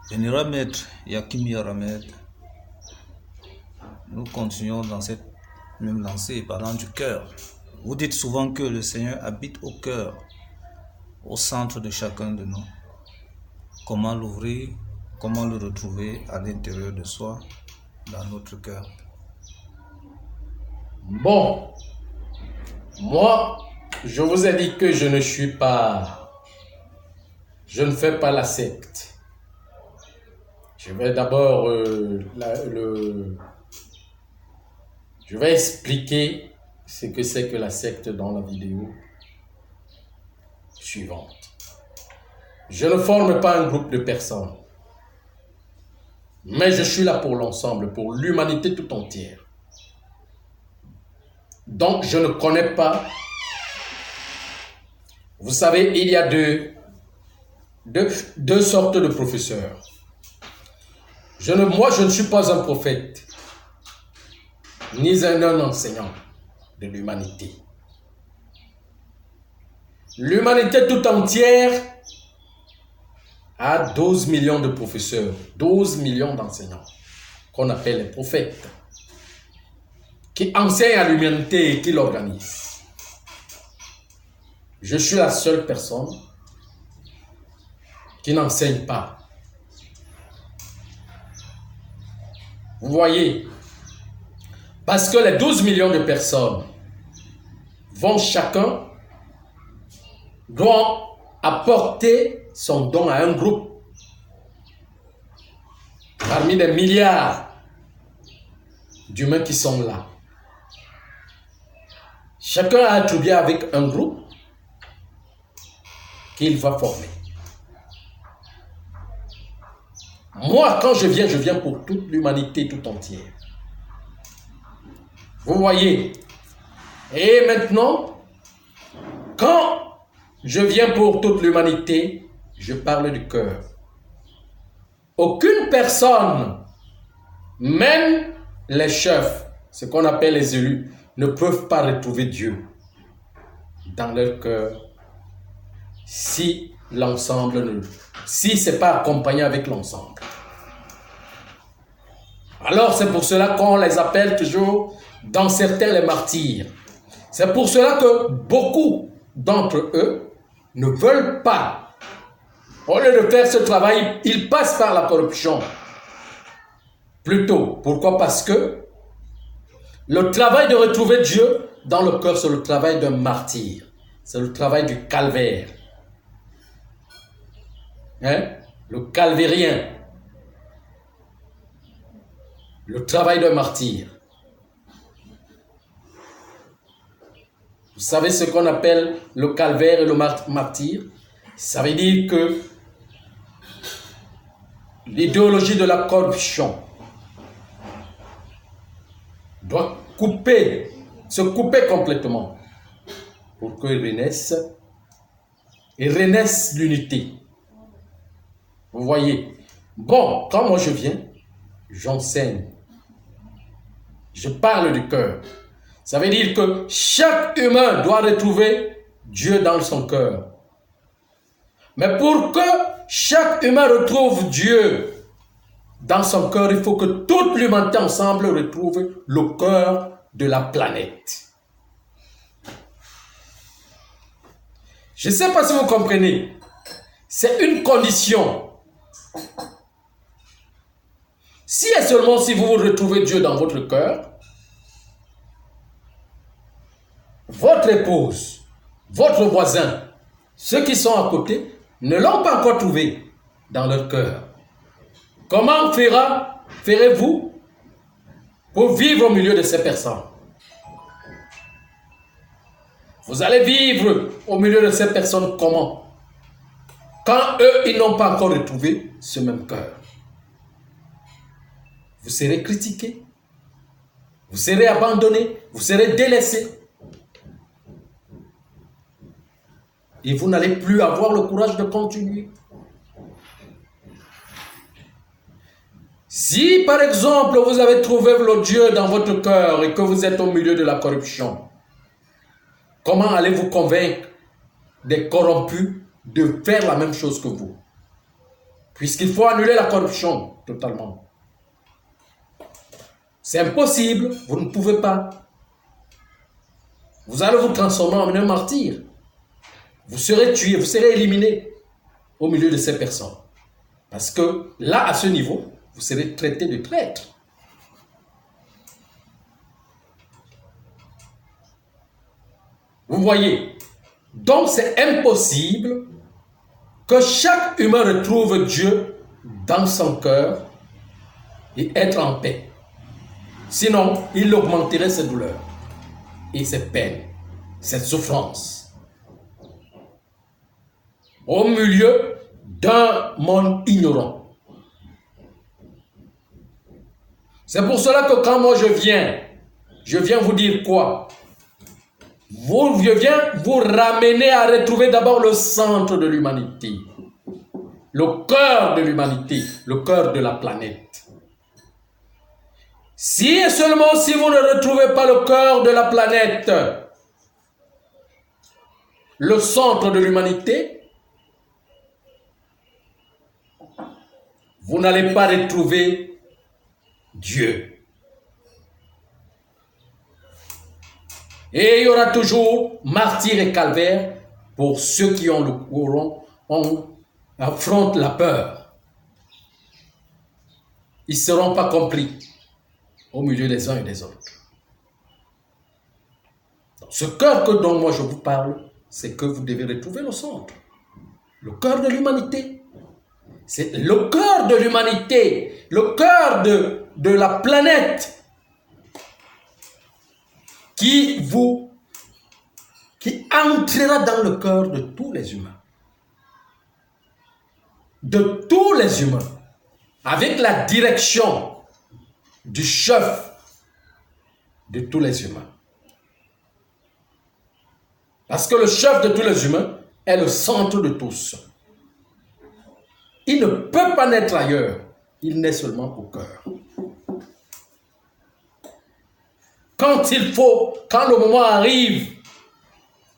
Vénérable Maître Yakimi Aramed, nous continuons dans cette même lancée parlant du cœur. Vous dites souvent que le Seigneur habite au cœur, au centre de chacun de nous. Comment l'ouvrir, comment le retrouver à l'intérieur de soi, dans notre cœur? Bon, moi, je vous ai dit que je ne fais pas la secte. Je vais d'abord je vais expliquer ce que c'est que la secte dans la vidéo suivante. Je ne forme pas un groupe de personnes, mais je suis là pour l'ensemble, pour l'humanité tout entière. Donc, je ne connais pas. Vous savez, il y a deux sortes de professeurs. Moi, je ne suis pas un prophète, ni un enseignant de l'humanité. L'humanité tout entière a 12 millions de professeurs, 12 millions d'enseignants, qu'on appelle les prophètes, qui enseignent à l'humanité et qui l'organisent. Je suis la seule personne qui n'enseigne pas. Vous voyez, parce que les 12 millions de personnes doivent apporter son don à un groupe. Parmi les milliards d'humains qui sont là, chacun a attribué avec un groupe qu'il va former. Moi, quand je viens pour toute l'humanité tout entière. Vous voyez? Et maintenant, quand je viens pour toute l'humanité, je parle du cœur. Aucune personne, même les chefs, ce qu'on appelle les élus, ne peuvent pas retrouver Dieu dans leur cœur si ce n'est pas accompagné avec l'ensemble. Alors c'est pour cela qu'on les appelle toujours, dans certains, les martyrs. C'est pour cela que beaucoup d'entre eux ne veulent pas. Au lieu de faire ce travail, ils passent par la corruption. Plutôt, pourquoi? Parce que le travail de retrouver Dieu dans le cœur, c'est le travail d'un martyr. C'est le travail du calvaire. Le calvérien. Le travail d'un martyr. Vous savez ce qu'on appelle le calvaire et le martyr? Ça veut dire que l'idéologie de la corruption doit se couper complètement pour que renaisse l'unité. Vous voyez? Bon, quand moi je viens, j'enseigne. Je parle du cœur. Ça veut dire que chaque humain doit retrouver Dieu dans son cœur. Mais pour que chaque humain retrouve Dieu dans son cœur, il faut que toute l'humanité ensemble retrouve le cœur de la planète. Je ne sais pas si vous comprenez. C'est une condition. Si et seulement si vous retrouvez Dieu dans votre cœur, votre épouse, votre voisin, ceux qui sont à côté, ne l'ont pas encore trouvé dans leur cœur. Comment ferez-vous pour vivre au milieu de ces personnes? Vous allez vivre au milieu de ces personnes comment? Quand eux, ils n'ont pas encore retrouvé ce même cœur. Vous serez critiqué, vous serez abandonné, vous serez délaissé. Et vous n'allez plus avoir le courage de continuer. Si par exemple vous avez trouvé le Dieu dans votre cœur et que vous êtes au milieu de la corruption, comment allez-vous convaincre des corrompus de faire la même chose que vous? puisqu'il faut annuler la corruption totalement. C'est impossible, vous ne pouvez pas. Vous allez vous transformer en un martyr. Vous serez tué, vous serez éliminé au milieu de ces personnes. Parce que là, à ce niveau, vous serez traité de traître. Vous voyez, donc c'est impossible que chaque humain retrouve Dieu dans son cœur et être en paix. Sinon, il augmenterait ses douleurs et ses peines, cette souffrance. Au milieu d'un monde ignorant. C'est pour cela que quand moi je viens vous dire quoi? Je viens vous ramener à retrouver d'abord le centre de l'humanité, le cœur de l'humanité, le cœur de la planète. Si et seulement si vous ne retrouvez pas le cœur de la planète, le centre de l'humanité, vous n'allez pas retrouver Dieu. Et il y aura toujours martyrs et calvaire pour ceux qui affrontent la peur. Ils ne seront pas compris au milieu des uns et des autres. Donc, ce cœur dont moi je vous parle, c'est que vous devez retrouver le centre. Le cœur de l'humanité. C'est le cœur de l'humanité, le cœur de la planète qui entrera dans le cœur de tous les humains. De tous les humains. Avec la direction du chef de tous les humains. Parce que le chef de tous les humains est le centre de tous. Il ne peut pas naître ailleurs. Il naît seulement au cœur. Quand le moment arrive,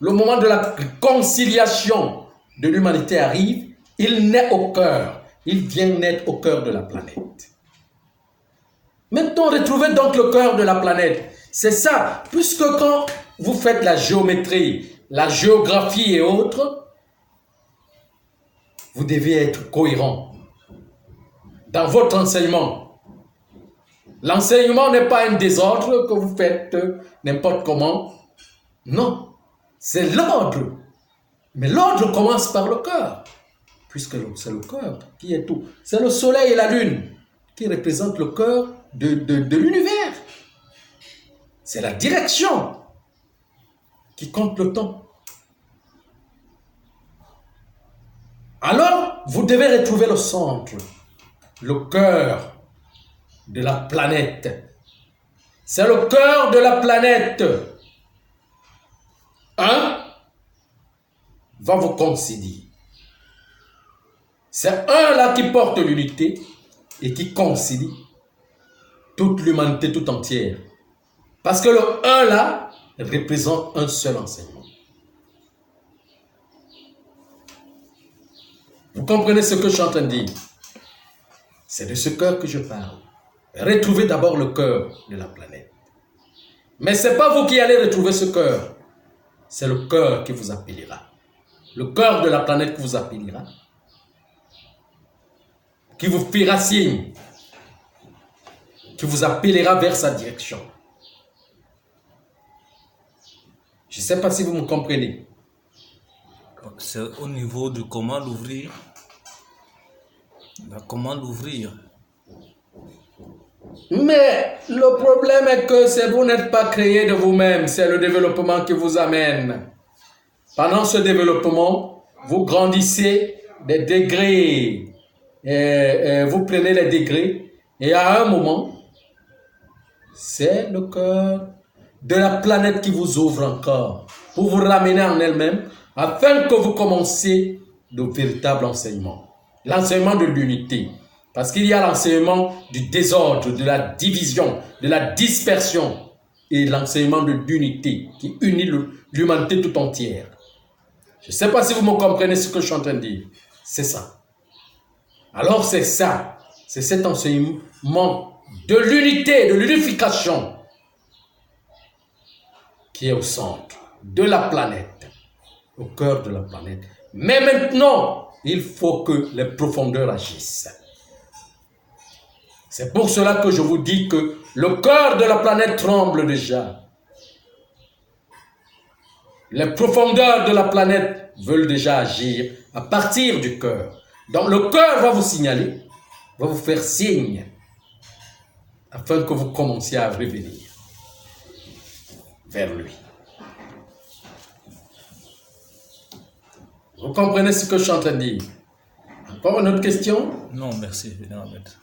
le moment de la conciliation de l'humanité arrive, il naît au cœur. Il vient naître au cœur de la planète. Maintenant, retrouvez donc le cœur de la planète. C'est ça, puisque quand vous faites la géométrie, la géographie et autres, vous devez être cohérent dans votre enseignement. L'enseignement n'est pas un désordre que vous faites n'importe comment. Non, c'est l'ordre. Mais l'ordre commence par le cœur, puisque c'est le cœur qui est tout. C'est le soleil et la lune qui représentent le cœur de l'univers. C'est la direction qui compte le temps. Alors, vous devez retrouver le centre, le cœur de la planète. C'est le cœur de la planète. Va vous concilier. C'est un là qui porte l'unité et qui concilie toute l'humanité tout entière. Parce que le un là représente un seul enseignement. Vous comprenez ce que je suis en train de dire? C'est de ce cœur que je parle. Retrouvez d'abord le cœur de la planète. Mais ce n'est pas vous qui allez retrouver ce cœur. C'est le cœur qui vous appellera. Le cœur de la planète qui vous appellera. Qui vous fera signe. Qui vous appellera vers sa direction. Je ne sais pas si vous me comprenez. C'est au niveau de comment l'ouvrir. Comment l'ouvrir. Mais le problème est que vous n'êtes pas créé de vous-même. C'est le développement qui vous amène. Pendant ce développement, vous grandissez des degrés. Vous prenez les degrés. Et à un moment, c'est le cœur de la planète qui vous ouvre encore. Pour vous ramener en elle-même. Afin que vous commenciez le véritable enseignement. L'enseignement de l'unité. Parce qu'il y a l'enseignement du désordre, de la division, de la dispersion. Et l'enseignement de l'unité qui unit l'humanité tout entière. Je ne sais pas si vous me comprenez ce que je suis en train de dire. C'est ça. Alors c'est ça, c'est cet enseignement de l'unité, de l'unification qui est au centre de la planète, au cœur de la planète. Mais maintenant, il faut que les profondeurs agissent. C'est pour cela que je vous dis que le cœur de la planète tremble déjà. Les profondeurs de la planète veulent déjà agir à partir du cœur. Donc le cœur va vous signaler, va vous faire signe, afin que vous commenciez à revenir vers lui. Vous comprenez ce que je suis en train de dire? Encore une autre question? Non, merci, Vénérable Maître.